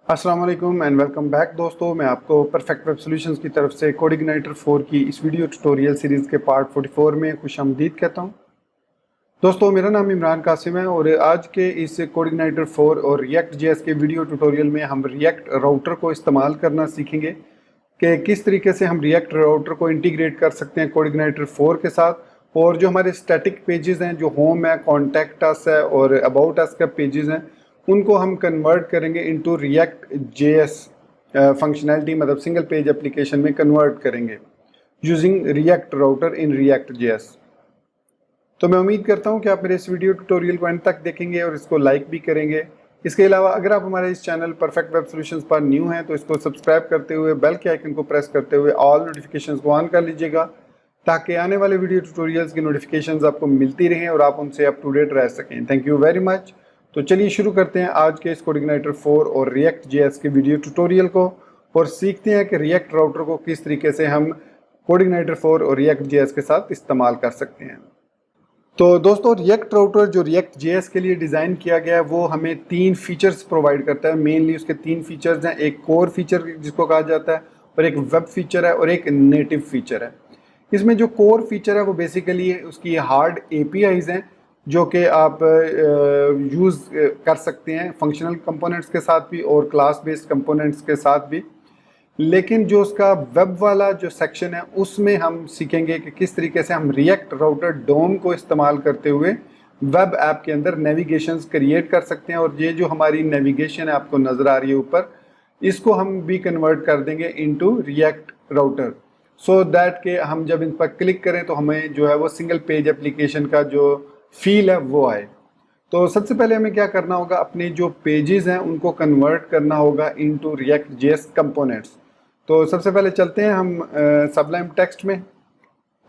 अस्सलाम वालेकुम and welcome back दोस्तों। मैं आपको परफेक्ट वेब सॉल्यूशंस की तरफ से कोडिग्नाइटर 4 की इस वीडियो ट्यूटोरियल सीरीज़ के पार्ट 44 में खुशामदीद कहता हूं। दोस्तों, मेरा नाम इमरान कासिम है और आज के इस कोडिग्नाइटर 4 और रिएक्ट जेएस के वीडियो ट्यूटोरियल में हम रिएक्ट राउटर को इस्तेमाल करना सीखेंगे कि किस तरीके से हम रिएक्ट राउटर को इंटीग्रेट कर सकते हैं कोडिग्नाइटर 4 के साथ। और जो हमारे स्टैटिक पेजेस हैं, जो होम है, कॉन्टैक्ट अस है और अबाउट अस का पेजेस हैं, उनको हम कन्वर्ट करेंगे इनटू रिएक्ट जेएस फंक्शनैलिटी, मतलब सिंगल पेज एप्लीकेशन में कन्वर्ट करेंगे using react router in React JS. तो मैं उम्मीद करता हूं कि आप मेरे इस वीडियो ट्यूटोरियल को एंड तक देखेंगे और इसको लाइक भी करेंगे। इसके अलावा अगर आप हमारे इस चैनल परफेक्ट वेब सॉल्यूशंस पर न्यू हैं तो इसको सब्सक्राइब करते हुए बेल के आइकन को प्रेस करते हुए ऑल नोटिफिकेशंस को ऑन कर लीजिएगा, ताकि आने वाले वीडियो ट्यूटोरियल्स की नोटिफिकेशंस आपको मिलती रहें और आप उनसे अप टू डेट रह सकें। Thank you very much. तो चलिए शुरू करते हैं आज के इस कोडिग्नाइटर 4 और रिएक्ट जेएस के वीडियो ट्यूटोरियल को और सीखते हैं कि रिएक्ट राउटर को किस तरीके से हम कोडिग्नाइटर 4 और रिएक्ट जेएस के साथ इस्तेमाल कर सकते हैं। तो दोस्तों, रिएक्ट राउटर जो रिएक्ट जेएस के लिए डिज़ाइन किया गया है वो हमें 3 फीचर्स प्रोवाइड करता है। मेनली उसके 3 फीचर्स हैं, एक कोर फीचर जिसको कहा जाता है, और एक वेब फीचर है और एक नेटिव फीचर है। इसमें जो कोर फीचर है वो बेसिकली उसकी हार्ड एपीआईज हैं जो कि आप यूज़ कर सकते हैं फंक्शनल कंपोनेंट्स के साथ भी और क्लास बेस्ड कंपोनेंट्स के साथ भी। लेकिन जो उसका वेब वाला जो सेक्शन है उसमें हम सीखेंगे कि किस तरीके से हम रिएक्ट राउटर डोम को इस्तेमाल करते हुए वेब ऐप के अंदर नेविगेशंस क्रिएट कर सकते हैं। और ये जो हमारी नेविगेशन है आपको नज़र आ रही है ऊपर, इसको हम भी कन्वर्ट कर देंगे into react router, so that के हम जब इन पर क्लिक करें तो हमें जो है वो सिंगल पेज एप्लीकेशन का जो फील है वो आए। तो सबसे पहले हमें क्या करना होगा, अपने जो पेजेस हैं उनको कन्वर्ट करना होगा इनटू रिएक्ट जेएस कंपोनेंट्स। तो सबसे पहले चलते हैं हम सबलाइम टेक्स्ट में,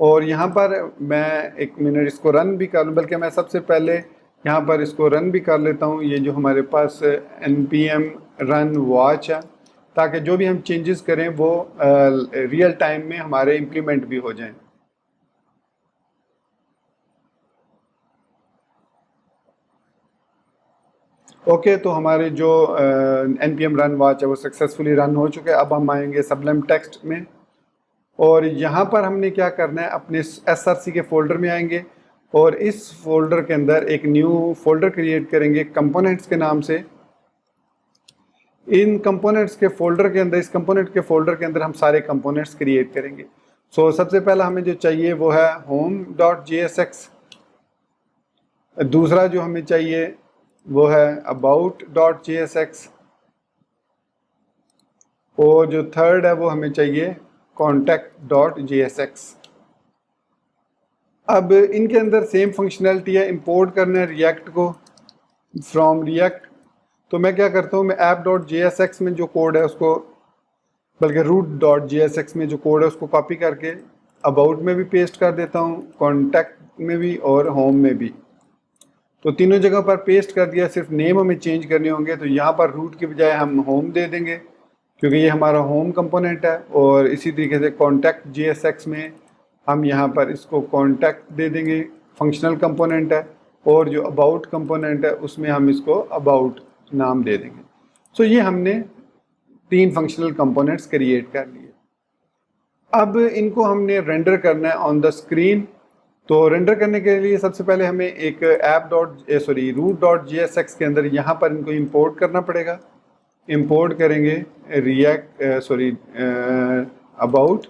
और यहाँ पर मैं एक मिनट इसको रन भी कर लूँ, बल्कि मैं सबसे पहले यहाँ पर इसको रन भी कर लेता हूँ। ये जो हमारे पास npm रन वॉच है, ताकि जो भी हम चेंजेस करें वो रियल टाइम में हमारे इम्प्लीमेंट भी हो जाएं। ओके, तो हमारे जो npm रन वॉच है वो सक्सेसफुली रन हो चुके हैं। अब हम आएंगे सबलाइम टेक्स्ट में, और यहाँ पर हमने क्या करना है, अपने src के फोल्डर में आएंगे और इस फोल्डर के अंदर एक न्यू फोल्डर क्रिएट करेंगे कंपोनेंट्स के नाम से। इन कंपोनेंट्स के फोल्डर के अंदर, इस कंपोनेंट के फोल्डर के अंदर हम सारे कंपोनेंट्स क्रिएट करेंगे। सो सबसे पहला हमें जो चाहिए वो है home.jsx, दूसरा जो हमें चाहिए वो है about.jsx, और जो थर्ड है वो हमें चाहिए contact.jsx। अब इनके अंदर सेम फंक्शनैलिटी है, इंपोर्ट करना है रिएक्ट को फ्रॉम रिएक्ट। तो मैं क्या करता हूँ, मैं app.jsx में जो कोड है उसको, बल्कि root.jsx में जो कोड है उसको कॉपी करके अबाउट में भी पेस्ट कर देता हूँ, कॉन्टैक्ट में भी और होम में भी। तो तीनों जगह पर पेस्ट कर दिया, सिर्फ नेम हमें चेंज करने होंगे। तो यहाँ पर रूट की बजाय हम होम दे देंगे क्योंकि ये हमारा होम कंपोनेंट है, और इसी तरीके से contact.jsx में हम यहाँ पर इसको कॉन्टैक्ट दे देंगे, फंक्शनल कंपोनेंट है, और जो अबाउट कंपोनेंट है उसमें हम इसको अबाउट नाम दे देंगे। सो ये हमने 3 फंक्शनल कंपोनेंट्स क्रिएट कर लिए। अब इनको हमने रेंडर करना है ऑन द स्क्रीन। तो रेंडर करने के लिए सबसे पहले हमें एक root.jsx के अंदर यहाँ पर इनको इंपोर्ट करना पड़ेगा। इंपोर्ट करेंगे about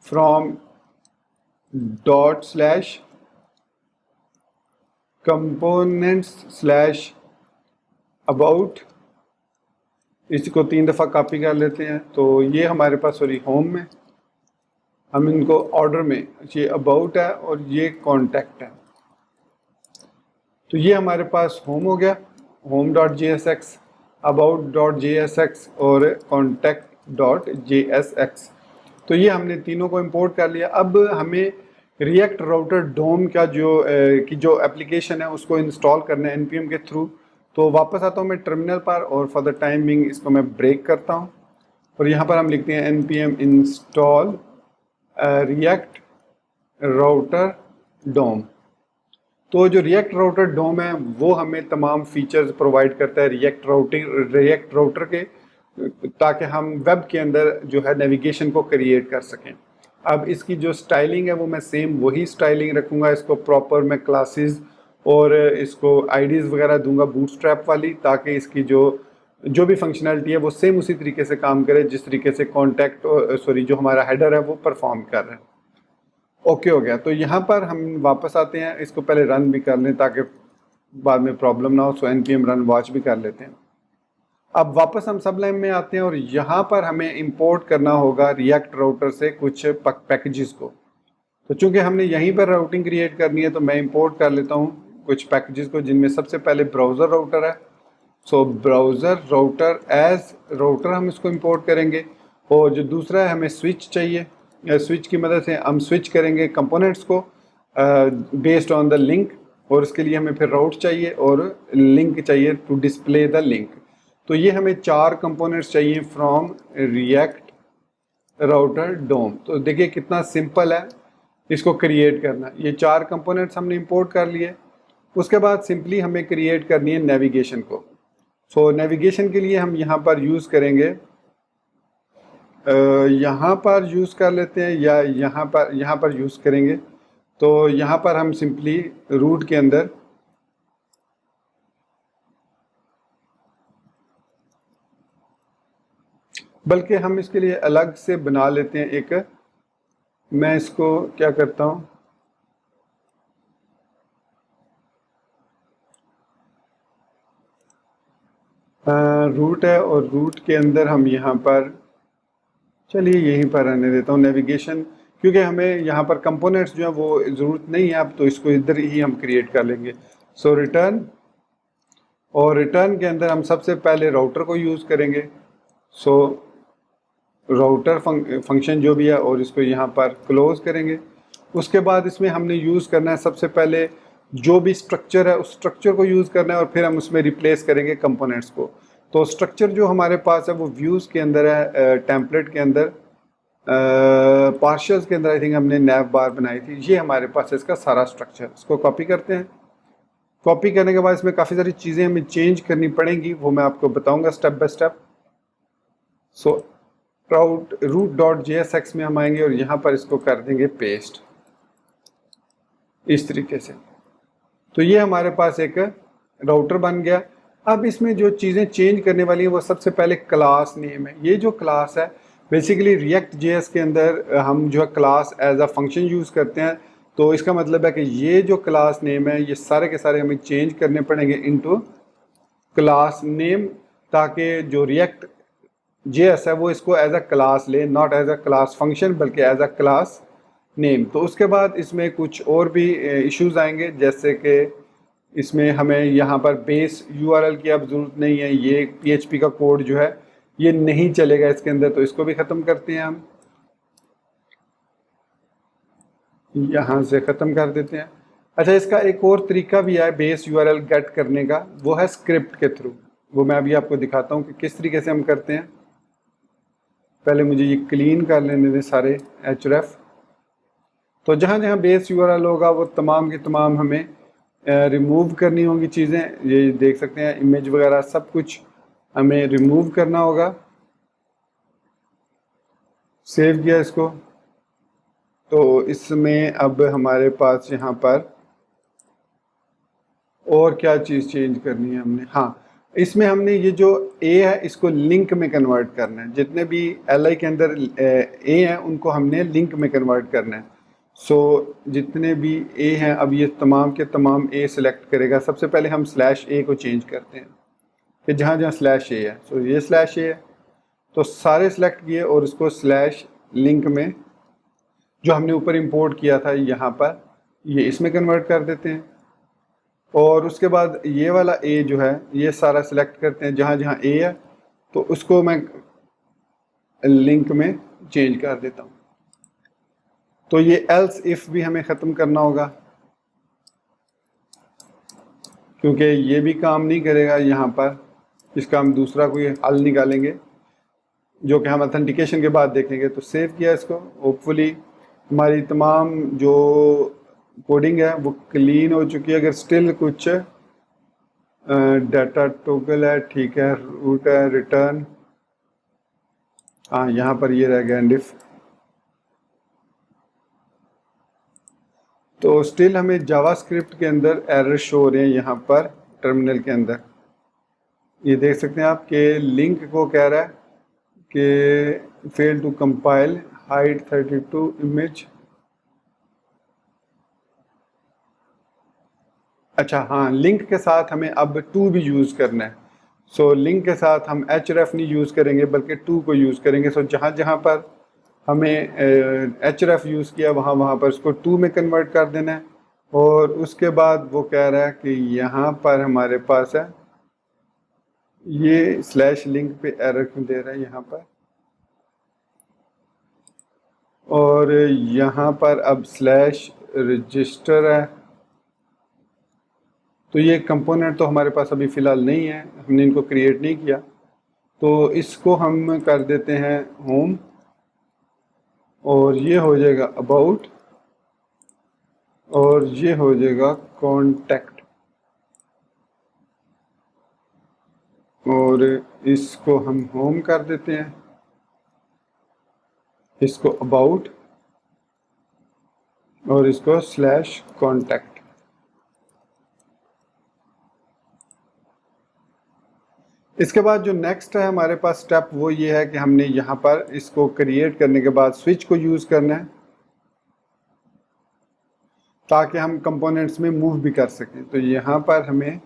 फ्रॉम .components/about, इसको 3 दफ़ा कॉपी कर लेते हैं। तो ये हमारे पास होम में, हम इनको ऑर्डर में, ये अबाउट है और ये कॉन्टैक्ट है। तो ये हमारे पास होम हो गया, home.jsx, about.jsx और contact.jsx। तो ये हमने तीनों को इंपोर्ट कर लिया। अब हमें रिएक्ट राउटर डोम का जो एप्लीकेशन है उसको इंस्टॉल करना है npm के थ्रू। तो वापस आता हूँ मैं टर्मिनल पर, और फॉर द टाइमिंग इसको मैं ब्रेक करता हूँ, और यहाँ पर हम लिखते हैं npm इंस्टॉल रिएक्ट राउटर डोम। तो जो रिएक्ट राउटर डोम है वो हमें तमाम फीचर्स प्रोवाइड करता है रिएक्ट राउटर के। ताकि हम वेब के अंदर जो है नेविगेशन को क्रिएट कर सकें। अब इसकी जो स्टाइलिंग है वो मैं सेम वही स्टाइलिंग रखूँगा, इसको प्रॉपर मैं क्लासेस और इसको आईडीज़ वगैरह दूंगा बूटस्ट्रैप वाली, ताकि इसकी जो भी फंक्शनैलिटी है वो सेम उसी तरीके से काम करे जिस तरीके से कॉन्टैक्ट सॉरी जो हमारा हेडर है वो परफॉर्म कर रहा है। ओके हो गया। तो यहाँ पर हम वापस आते हैं, इसको पहले रन भी कर लें ताकि बाद में प्रॉब्लम ना हो। सो npm रन वॉच भी कर लेते हैं। अब वापस हम सबलाइम में आते हैं और यहाँ पर हमें इंपोर्ट करना होगा रिएक्ट राउटर से कुछ पैकेजेस को। तो चूंकि हमने यहीं पर राउटिंग क्रिएट करनी है तो मैं इंपोर्ट कर लेता हूँ कुछ पैकेजेस को, जिनमें सबसे पहले ब्राउज़र राउटर है। सो ब्राउज़र राउटर एज राउटर हम इसको इंपोर्ट करेंगे। और जो दूसरा है हमें स्विच चाहिए, स्विच की मदद से हम स्विच करेंगे कंपोनेंट्स को बेस्ड ऑन द लिंक, और उसके लिए हमें फिर राउट चाहिए और लिंक चाहिए टू डिस्प्ले द लिंक। तो ये हमें 4 कंपोनेंट्स चाहिए फ्रॉम रिएक्ट राउटर डोम। तो देखिए कितना सिंपल है इसको क्रिएट करना। ये 4 कंपोनेंट्स हमने इंपोर्ट कर लिए। उसके बाद सिंपली हमें क्रिएट करनी है नेविगेशन को। सो नेविगेशन के लिए हम यहाँ पर यूज़ करेंगे, यहाँ पर यूज़ कर लेते हैं या यहाँ पर यूज़ करेंगे। तो यहाँ पर हम सिंपली रूट के अंदर बल्कि हम इसके लिए अलग से बना लेते हैं एक, मैं इसको क्या करता हूँ रूट है और रूट के अंदर हम यहाँ पर चलिए यहीं पर रहने देता हूँ नेविगेशन, क्योंकि हमें यहाँ पर कंपोनेंट्स जो है वो ज़रूरत नहीं है अब, तो इसको इधर ही हम क्रिएट कर लेंगे। सो रिटर्न, और रिटर्न के अंदर हम सबसे पहले राउटर को यूज़ करेंगे। सो राउटर फंक्शन जो भी है और इसको यहाँ पर क्लोज करेंगे। उसके बाद इसमें हमने यूज़ करना है सबसे पहले जो भी स्ट्रक्चर है उस स्ट्रक्चर को यूज़ करना है और फिर हम उसमें रिप्लेस करेंगे कंपोनेंट्स को। तो स्ट्रक्चर जो हमारे पास है वो व्यूज़ के अंदर है, टेम्पलेट के अंदर, पार्शल्स के अंदर आई थिंक हमने नैव बार बनाई थी। ये हमारे पास है इसका सारा स्ट्रक्चर। इसको कॉपी करते हैं। कॉपी करने के बाद इसमें काफ़ी सारी चीज़ें हमें चेंज करनी पड़ेंगी, वो मैं आपको बताऊंगा step by step. So root.jsx में हम आएंगे और यहाँ पर इसको कर देंगे पेस्ट इस तरीके से। तो ये हमारे पास एक राउटर बन गया। अब इसमें जो चीज़ें चेंज करने वाली हैं वो सबसे पहले क्लास नेम है। ये जो क्लास है बेसिकली रिएक्ट जेएस के अंदर हम जो है class as a function use करते हैं। तो इसका मतलब है कि ये जो क्लास नेम है ये सारे के सारे हमें चेंज करने पड़ेंगे इनटू क्लास नेम, ताकि जो रिएक्ट जेएस है वो इसको एज अ क्लास ले, not as a class function बल्कि एज अ क्लास नेम। तो उसके बाद इसमें कुछ और भी इश्यूज आएंगे, जैसे कि इसमें हमें यहाँ पर बेस यूआरएल की अब ज़रूरत नहीं है। ये पीएचपी का कोड जो है ये नहीं चलेगा इसके अंदर, तो इसको भी ख़त्म करते हैं हम, यहाँ से ख़त्म कर देते हैं। अच्छा, इसका एक और तरीका भी है बेस यूआरएल गेट करने का, वो है स्क्रिप्ट के थ्रू। वो मैं अभी आपको दिखाता हूँ कि किस तरीके से हम करते हैं। पहले मुझे ये क्लीन कर लेने दें सारे href। तो जहाँ जहाँ बेस यूआरएल होगा वो तमाम की तमाम हमें रिमूव करनी होंगी चीज़ें। ये देख सकते हैं इमेज वगैरह सब कुछ हमें रिमूव करना होगा। सेव किया इसको। तो इसमें अब हमारे पास यहाँ पर और क्या चीज़ चेंज करनी है हमने, हाँ इसमें हमने ये जो ए है इसको लिंक में कन्वर्ट करना है। जितने भी एल के अंदर ए हैं उनको हमने लिंक में कन्वर्ट करना है। सो जितने भी ए हैं अब ये तमाम के तमाम ए सिलेक्ट करेगा। सबसे पहले हम /a को चेंज करते हैं कि जहाँ जहाँ /a है। सो ये /a है तो सारे सिलेक्ट किए और इसको /लिंक में जो हमने ऊपर इंपोर्ट किया था यहाँ पर ये इसमें कन्वर्ट कर देते हैं। और उसके बाद ये वाला ए जो है ये सारा सिलेक्ट करते हैं, जहाँ जहाँ ए है तो उसको मैं लिंक में चेंज कर देता हूँ। तो ये एल्स इफ भी हमें ख़त्म करना होगा, क्योंकि ये भी काम नहीं करेगा यहाँ पर। इसका हम दूसरा कोई हल निकालेंगे जो कि हम ऑथेंटिकेशन के बाद देखेंगे। तो सेव किया इसको। होपफुली हमारी तमाम जो कोडिंग है वो क्लीन हो चुकी है। अगर स्टिल कुछ डाटा टोगल है, ठीक है, रूट है, रिटर्न, हाँ, यहाँ पर ये रह गया एंड इफ। तो स्टिल हमें जावास्क्रिप्ट के अंदर एरर शो हो रहे हैं यहाँ पर टर्मिनल के अंदर। ये देख सकते हैं आप कि लिंक को कह रहा है कि fail to compile hide 32 image. अच्छा हाँ, लिंक के साथ हमें अब टू भी यूज़ करना है। सो लिंक के साथ हम href नहीं यूज़ करेंगे बल्कि टू को यूज़ करेंगे। सो जहाँ जहाँ पर हमें href यूज़ किया वहाँ वहाँ पर उसको टू में कन्वर्ट कर देना है। और उसके बाद वो कह रहा है कि यहाँ पर हमारे पास है ये स्लैश लिंक पे एरर क्यों दे रहा है यहाँ पर, और यहाँ पर अब स्लैश रजिस्टर है। तो ये कंपोनेंट तो हमारे पास अभी फ़िलहाल नहीं है, हमने इनको क्रिएट नहीं किया। तो इसको हम कर देते हैं होम, और ये हो जाएगा अबाउट, और ये हो जाएगा कॉन्टैक्ट। और इसको हम होम कर देते हैं, इसको अबाउट, और इसको स्लैश कॉन्टैक्ट। इसके बाद जो नेक्स्ट है हमारे पास स्टेप वो ये है कि हमने यहाँ पर इसको क्रिएट करने के बाद स्विच को यूज़ करना है ताकि हम कंपोनेंट्स में मूव भी कर सकें। तो यहाँ पर हमें,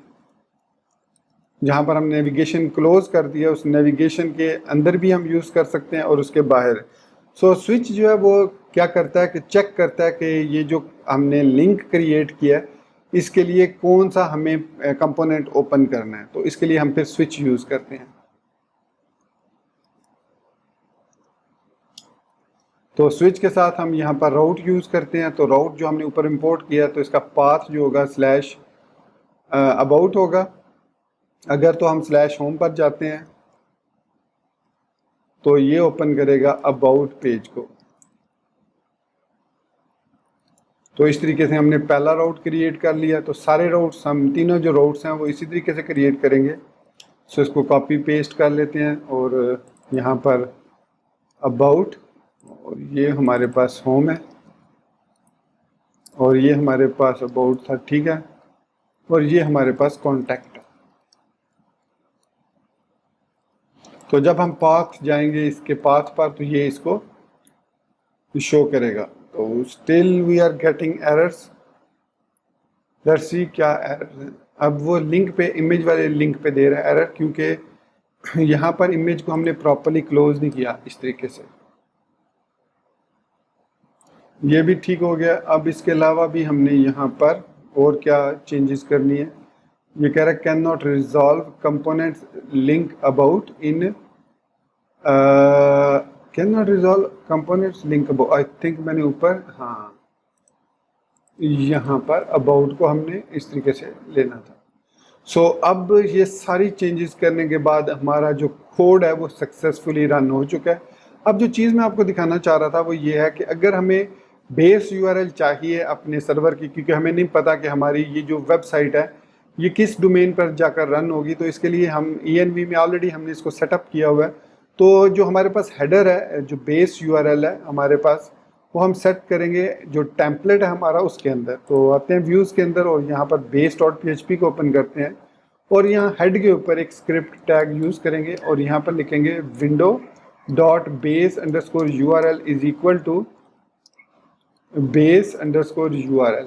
जहाँ पर हम नेविगेशन क्लोज कर दिया, उस नेविगेशन के अंदर भी हम यूज़ कर सकते हैं और उसके बाहर। सो स्विच जो है वो क्या करता है कि चेक करता है कि ये जो हमने लिंक क्रिएट किया है इसके लिए कौन सा हमें कंपोनेंट ओपन करना है। तो इसके लिए हम फिर स्विच यूज़ करते हैं। तो स्विच के साथ हम यहाँ पर राउट यूज़ करते हैं। तो राउट जो हमने ऊपर इंपोर्ट किया तो इसका पाथ जो होगा स्लैश अबाउट होगा। अगर तो हम स्लैश होम पर जाते हैं तो ये ओपन करेगा अबाउट पेज को। तो इस तरीके से हमने पहला राउट क्रिएट कर लिया। तो सारे राउट्स, हम तीनों जो राउट्स हैं वो इसी तरीके से क्रिएट करेंगे। सो इसको कॉपी पेस्ट कर लेते हैं और यहाँ पर अबाउट, और ये हमारे पास होम है, और ये हमारे पास अबाउट था, ठीक है, और ये हमारे पास कॉन्टैक्ट है। तो जब हम पाथ जाएंगे इसके पाथ पर तो ये इसको शो करेगा। तो still we are getting errors. Let's see क्या एरर है। अब वो लिंक पे, इमेज वाले लिंक पे दे रहा है एरर, क्योंकि यहाँ पर इमेज को हमने प्रॉपर्ली क्लोज नहीं किया इस तरीके से। ये भी ठीक हो गया। अब इसके अलावा भी हमने यहाँ पर और क्या चेंजेस करनी है। ये कह रहा है can not resolve component link about in, can not resolve components link about. I think मैंने ऊपर, हाँ, यहाँ पर अबाउट को हमने इस तरीके से लेना था। सो अब ये सारी चेंजेस करने के बाद हमारा जो कोड है वो सक्सेसफुली रन हो चुका है। अब जो चीज़ मैं आपको दिखाना चाह रहा था वो ये है कि अगर हमें बेस यूआरएल चाहिए अपने सर्वर की, क्योंकि हमें नहीं पता कि हमारी ये जो वेबसाइट है ये किस डोमेन पर जाकर रन होगी, तो इसके लिए हम ENV में ऑलरेडी हमने इसको सेटअप किया हुआ है। तो जो हमारे पास हेडर है, जो बेस यूआरएल है हमारे पास, वो हम सेट करेंगे जो टेम्पलेट है हमारा उसके अंदर। तो आते हैं व्यूज़ के अंदर और यहाँ पर base.php को ओपन करते हैं और यहाँ हेड के ऊपर एक स्क्रिप्ट टैग यूज़ करेंगे और यहाँ पर लिखेंगे window.base_url is equal to base_url।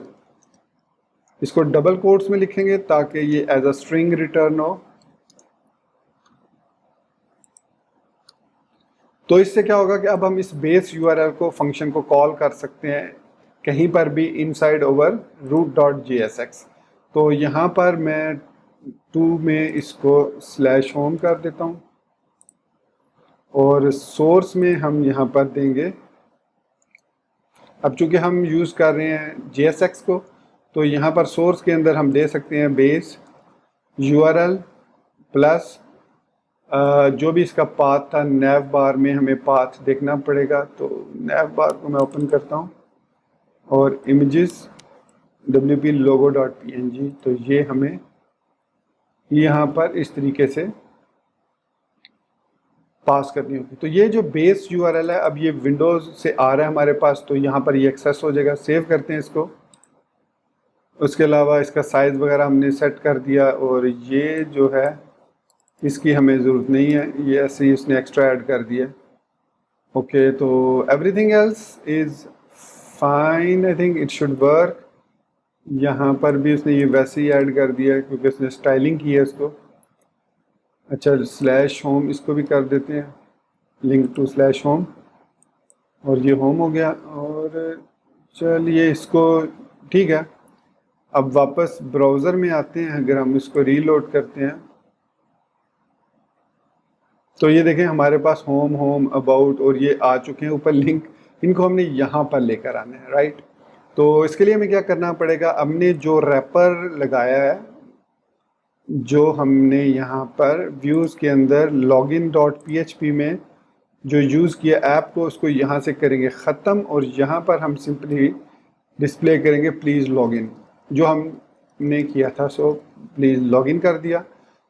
इसको डबल कोट्स में लिखेंगे ताकि ये एज अ स्ट्रिंग रिटर्न हो। तो इससे क्या होगा कि अब हम इस बेस यूआरएल को, फंक्शन को कॉल कर सकते हैं कहीं पर भी इनसाइड ओवर root.jsx। तो यहाँ पर मैं 2 में इसको स्लैश होम कर देता हूँ और सोर्स में हम यहाँ पर देंगे, अब चूंकि हम यूज़ कर रहे हैं JSX को, तो यहाँ पर सोर्स के अंदर हम दे सकते हैं बेस URL प्लस जो भी इसका पाथ था। नैव बार में हमें पाथ देखना पड़ेगा, तो नैव बार को मैं ओपन करता हूँ और इमेजेस wp logo.png। तो ये हमें यहाँ पर इस तरीके से पास करनी होगी। तो ये जो बेस यूआरएल है अब ये विंडोज़ से आ रहा है हमारे पास, तो यहाँ पर ये एक्सेस हो जाएगा। सेव करते हैं इसको। उसके अलावा इसका साइज़ वगैरह हमने सेट कर दिया, और ये जो है इसकी हमें ज़रूरत नहीं है, ये ऐसे ही उसने एक्स्ट्रा ऐड कर दिया। ओके, तो everything else is fine, I think it should work. यहाँ पर भी उसने ये वैसे ही ऐड कर दिया क्योंकि उसने स्टाइलिंग की है इसको। अच्छा, स्लैश होम इसको भी कर देते हैं, लिंक टू स्लैश होम, और ये होम हो गया। और चलिए इसको, ठीक है। अब वापस ब्राउज़र में आते हैं, अगर हम इसको रीलोड करते हैं तो ये देखें हमारे पास होम, होम, अबाउट और ये आ चुके हैं ऊपर लिंक। इनको हमने यहाँ पर लेकर आना है, राइट। तो इसके लिए हमें क्या करना पड़ेगा, हमने जो रैपर लगाया है, जो हमने यहाँ पर व्यूज़ के अंदर login.php में जो यूज़ किया ऐप को, उसको यहाँ से करेंगे ख़त्म, और यहाँ पर हम सिंपली डिस्प्ले करेंगे प्लीज़ लॉगिन, जो हमने किया था। सो प्लीज़ लॉगिन कर दिया,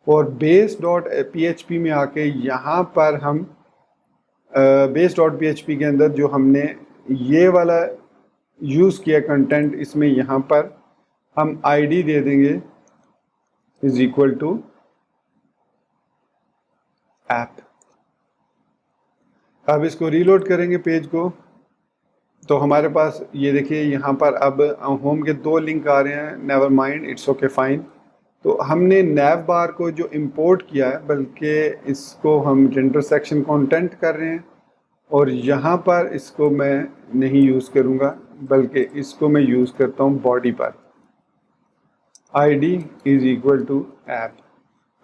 और base.php में आके यहाँ पर हम base.php के अंदर जो हमने ये वाला यूज़ किया कंटेंट, इसमें यहाँ पर हम id दे देंगे इज इक्वल टू ऐप। अब इसको रीलोड करेंगे पेज को, तो हमारे पास ये देखिए यहाँ पर अब होम के 2 लिंक आ रहे हैं। Never mind, it's okay, fine. तो हमने नैव बार को जो इंपोर्ट किया है, बल्कि इसको हम जेंडर सेक्शन कंटेंट कर रहे हैं, और यहाँ पर इसको मैं नहीं यूज़ करूँगा, बल्कि इसको मैं यूज़ करता हूँ बॉडी पर, id is equal to app.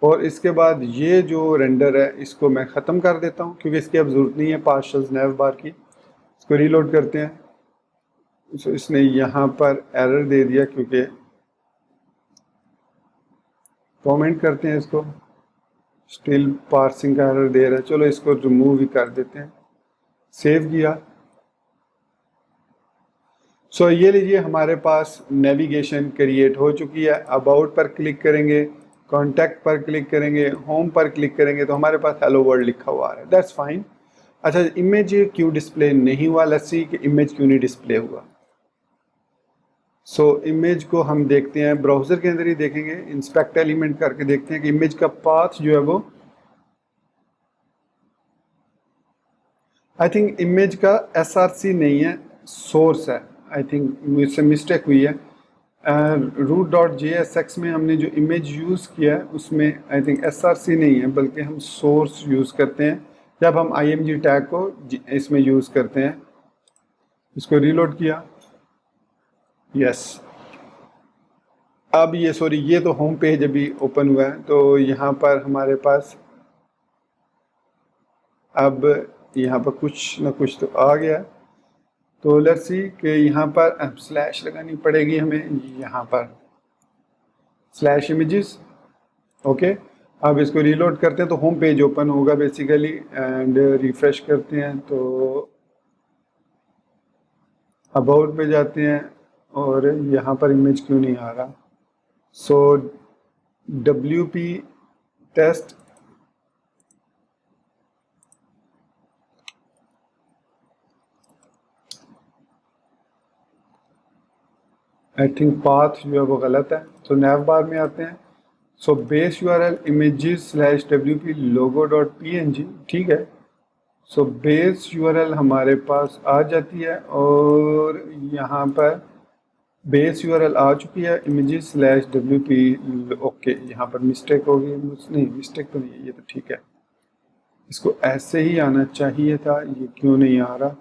और इसके बाद ये जो रेंडर है इसको मैं ख़त्म कर देता हूँ क्योंकि इसकी अब ज़रूरत नहीं है पार्शल्स नैव बार की। इसको रीलोड करते हैं। तो इसने यहाँ पर एरर दे दिया क्योंकि कमेंट करते हैं इसको, स्टिल पार्सिंग का एरर दे रहा है। चलो इसको रिमूव ही कर देते हैं। सेव किया। सो ये लीजिए हमारे पास नेविगेशन क्रिएट हो चुकी है। अबाउट पर क्लिक करेंगे, कॉन्टैक्ट पर क्लिक करेंगे, होम पर क्लिक करेंगे तो हमारे पास हेलो वर्ल्ड लिखा हुआ आ रहा है। That's fine. अच्छा, इमेज क्यों डिस्प्ले नहीं हुआ? लेट्स सी कि इमेज क्यों नहीं डिस्प्ले हुआ। सो इमेज को हम देखते हैं, ब्राउज़र के अंदर ही देखेंगे, इंस्पेक्ट एलिमेंट करके देखते हैं कि इमेज का पाथ जो है वो, आई थिंक इमेज का src नहीं है, सोर्स है। आई थिंक मुझसे मिस्टेक हुई है। root.jsx में हमने जो इमेज यूज़ किया है उसमें आई थिंक src नहीं है, बल्कि हम सोर्स यूज़ करते हैं जब हम img टैग को इसमें यूज़ करते हैं। इसको रीलोड किया, यस। अब ये सॉरी, ये तो होम पेज अभी ओपन हुआ है, तो यहाँ पर हमारे पास अब यहाँ पर कुछ ना कुछ तो आ गया। तो लेट्स सी कि यहाँ पर स्लैश लगानी पड़ेगी हमें, यहाँ पर स्लैश इमेजेस। ओके, अब इसको रीलोड करते हैं तो होम पेज ओपन होगा बेसिकली, एंड रिफ्रेश करते हैं तो अबाउट पे जाते हैं और यहाँ पर इमेज क्यों नहीं आ रहा। So WP test I think path जो है वो गलत है। तो नैव बार में आते हैं। So base URL images/wp logo.png, ठीक है। सो बेस URL हमारे पास आ जाती है और यहाँ पर बेस URL आ चुकी है images/wp। ओके, यहाँ पर मिस्टेक हो गई, नहीं मिस्टेक तो नहीं है, ये तो ठीक है। इसको ऐसे ही आना चाहिए था, ये क्यों नहीं आ रहा।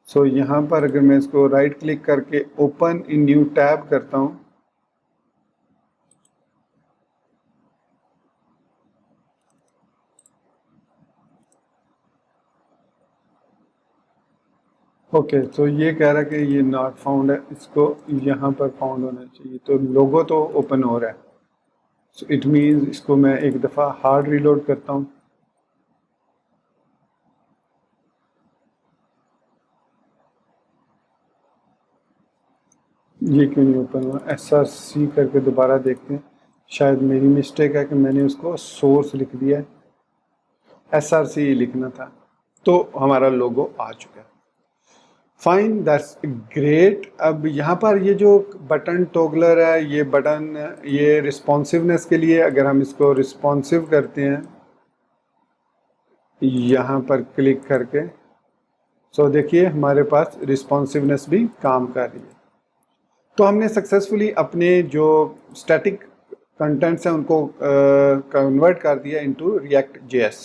सो यहाँ पर अगर मैं इसको राइट क्लिक करके ओपन इन न्यू टैब करता हूँ, ओके, तो ये कह रहा है कि ये नॉट फाउंड है, इसको यहाँ पर फाउंड होना चाहिए। तो लोगो तो ओपन हो रहा है, सो इट मीन्स इसको मैं एक दफ़ा हार्ड रीलोड करता हूँ। ये क्यों नहीं ओपन हुआ? src करके दोबारा देखते हैं, शायद मेरी मिस्टेक है कि मैंने उसको सोर्स लिख दिया है। SRC लिखना था, तो हमारा लोगो आ चुका है। Fine, that's great. अब यहाँ पर ये जो बटन टॉगलर है, ये बटन ये रिस्पॉन्सिवनेस के लिए, अगर हम इसको रिस्पॉन्सिव करते हैं यहाँ पर क्लिक करके, सो देखिए हमारे पास रिस्पॉन्सिवनेस भी काम कर रही है। तो हमने सक्सेसफुली अपने जो स्टैटिक कंटेंट्स हैं उनको कन्वर्ट कर दिया इनटू React.js।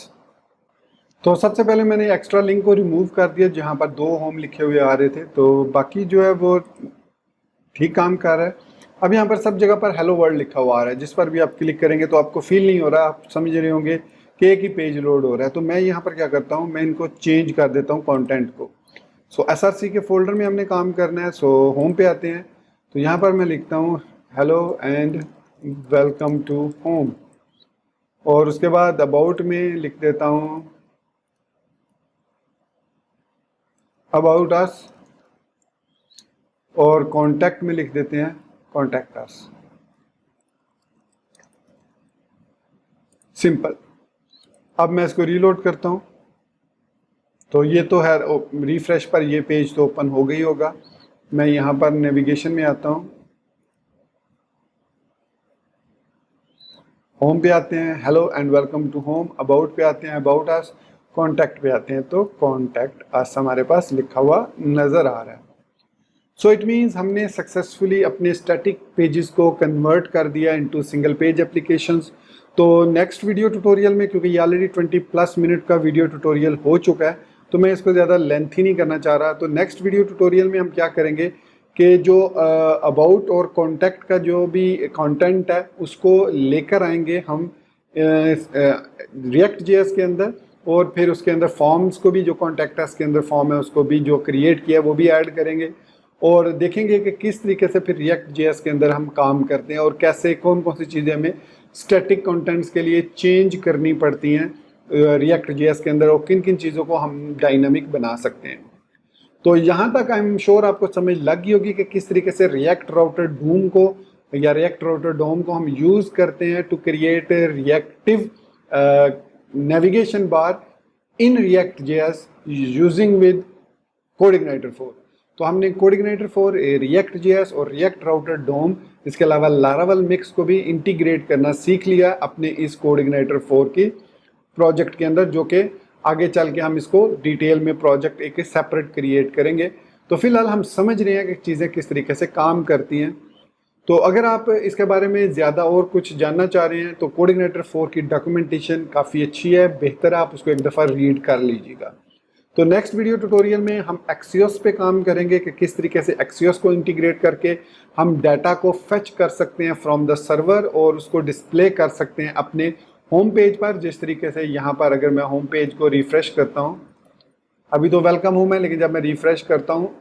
तो सबसे पहले मैंने एक्स्ट्रा लिंक को रिमूव कर दिया जहाँ पर 2 होम लिखे हुए आ रहे थे, तो बाकी जो है वो ठीक काम कर रहा है। अब यहाँ पर सब जगह पर हेलो वर्ल्ड लिखा हुआ आ रहा है, जिस पर भी आप क्लिक करेंगे तो आपको फील नहीं हो रहा, आप समझ रहे होंगे कि एक ही पेज लोड हो रहा है। तो मैं यहाँ पर क्या करता हूँ, मैं इनको चेंज कर देता हूँ कंटेंट को। सो SRC के फोल्डर में हमने काम करना है। सो होम पे आते हैं, तो यहाँ पर मैं लिखता हूँ hello and welcome to home, और उसके बाद अबाउट में लिख देता हूँ अबाउट अस, और कॉन्टैक्ट में लिख देते हैं कॉन्टैक्ट अस। सिंपल। अब मैं इसको रीलोड करता हूँ, तो ये तो है रिफ्रेश पर ये पेज तो ओपन हो गई होगा। मैं यहाँ पर नेविगेशन में आता हूँ, होम पे आते हैं hello and welcome to home, about पे आते हैं अबाउट अस, कॉन्टैक्ट पे आते हैं तो कॉन्टैक्ट अस हमारे पास लिखा हुआ नज़र आ रहा है। सो इट मीन्स हमने सक्सेसफुली अपने स्टैटिक पेजेस को कन्वर्ट कर दिया इनटू सिंगल पेज एप्लीकेशंस। तो नेक्स्ट वीडियो ट्यूटोरियल में, क्योंकि ये ऑलरेडी 20+ मिनट का वीडियो ट्यूटोरियल हो चुका है, तो मैं इसको ज़्यादा लेंथी नहीं करना चाह रहा। तो नेक्स्ट वीडियो ट्यूटोरियल में हम क्या करेंगे कि जो अबाउट और कॉन्टैक्ट का जो भी कंटेंट है उसको लेकर आएंगे हम React.js के अंदर, और फिर उसके अंदर फॉर्म्स को भी, जो कॉन्टैक्ट अस के अंदर फॉर्म है उसको भी जो क्रिएट किया वो भी ऐड करेंगे, और देखेंगे कि किस तरीके से फिर React.js के अंदर हम काम करते हैं और कैसे कौन कौन सी चीज़ें हमें स्टैटिक कंटेंट्स के लिए चेंज करनी पड़ती हैं React.js के अंदर, और किन किन चीज़ों को हम डायनामिक बना सकते हैं। तो यहाँ तक आई एम श्योर आपको समझ लग गई होगी कि किस तरीके से React राउटर डूम को या React राउटर डोम को हम यूज़ करते हैं to create reactive navigation bar in React.js using with CodeIgniter 4। तो हमने कोडिग्नाइटर 4, React.js और React राउटर डोम, इसके अलावा लारावल मिक्स को भी इंटीग्रेट करना सीख लिया अपने इस कोडिग्नाइटर 4 की प्रोजेक्ट के अंदर, जो कि आगे चल के हम इसको डिटेल में प्रोजेक्ट एक सेपरेट क्रिएट करेंगे। तो फिलहाल हम समझ रहे हैं कि चीज़ें किस तरीके से काम करती हैं। तो अगर आप इसके बारे में ज़्यादा और कुछ जानना चाह रहे हैं तो कोडिग्नाइटर 4 की डॉक्यूमेंटेशन काफ़ी अच्छी है, बेहतर है आप उसको एक दफ़ा रीड कर लीजिएगा। तो नेक्स्ट वीडियो ट्यूटोरियल में हम एक्सियोस पे काम करेंगे कि किस तरीके से एक्सियोस को इंटीग्रेट करके हम डाटा को फेच कर सकते हैं फ्रॉम द सर्वर और उसको डिस्प्ले कर सकते हैं अपने होम पेज पर। जिस तरीके से यहाँ पर अगर मैं होम पेज को रिफ़्रेश करता हूँ, अभी तो वेलकम होम है, लेकिन जब मैं रिफ़्रेश करता हूँ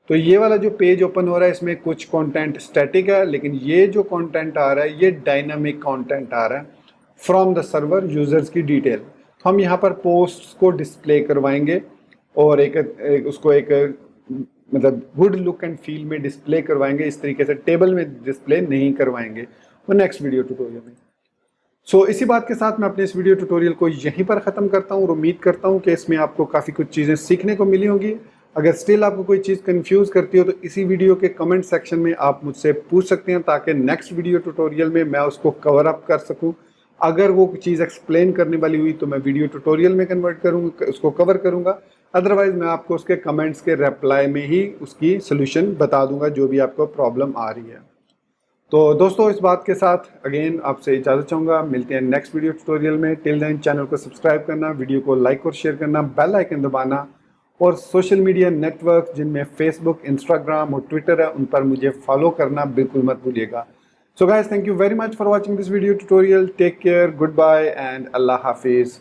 तो ये वाला जो पेज ओपन हो रहा है इसमें कुछ कंटेंट स्टैटिक है, लेकिन ये जो कंटेंट आ रहा है ये डायनामिक कंटेंट आ रहा है फ्रॉम द सर्वर यूज़र्स की डिटेल। तो हम यहाँ पर पोस्ट्स को डिस्प्ले करवाएंगे और एक उसको एक मतलब गुड लुक एंड फील में डिस्प्ले करवाएंगे, इस तरीके से टेबल में डिस्प्ले नहीं करवाएंगे वो नेक्स्ट वीडियो ट्यूटोरियल में। सो इसी बात के साथ मैं अपने इस वीडियो ट्यूटोरियल को यहीं पर ख़त्म करता हूँ और उम्मीद करता हूँ कि इसमें आपको काफ़ी कुछ चीज़ें सीखने को मिली होंगी। अगर स्टिल आपको कोई चीज़ कंफ्यूज करती हो तो इसी वीडियो के कमेंट सेक्शन में आप मुझसे पूछ सकते हैं, ताकि नेक्स्ट वीडियो ट्यूटोरियल में मैं उसको कवर अप कर सकूं। अगर वो चीज़ एक्सप्लेन करने वाली हुई तो मैं वीडियो ट्यूटोरियल में कन्वर्ट करूँगा, उसको कवर करूँगा। अदरवाइज़ मैं आपको उसके कमेंट्स के रिप्लाई में ही उसकी सोल्यूशन बता दूँगा जो भी आपको प्रॉब्लम आ रही है। तो दोस्तों इस बात के साथ अगेन आपसे इजाज़त चाहूँगा, मिलते हैं नेक्स्ट वीडियो ट्यूटोरियल में। टिल देन चैनल को सब्सक्राइब करना, वीडियो को लाइक और शेयर करना, बेल आइकन दबाना, और सोशल मीडिया नेटवर्क जिनमें फेसबुक, इंस्टाग्राम और ट्विटर है उन पर मुझे फॉलो करना बिल्कुल मत भूलिएगा। So guys, thank you very much for watching this video tutorial. Take care, goodbye and अल्लाह हाफिज़।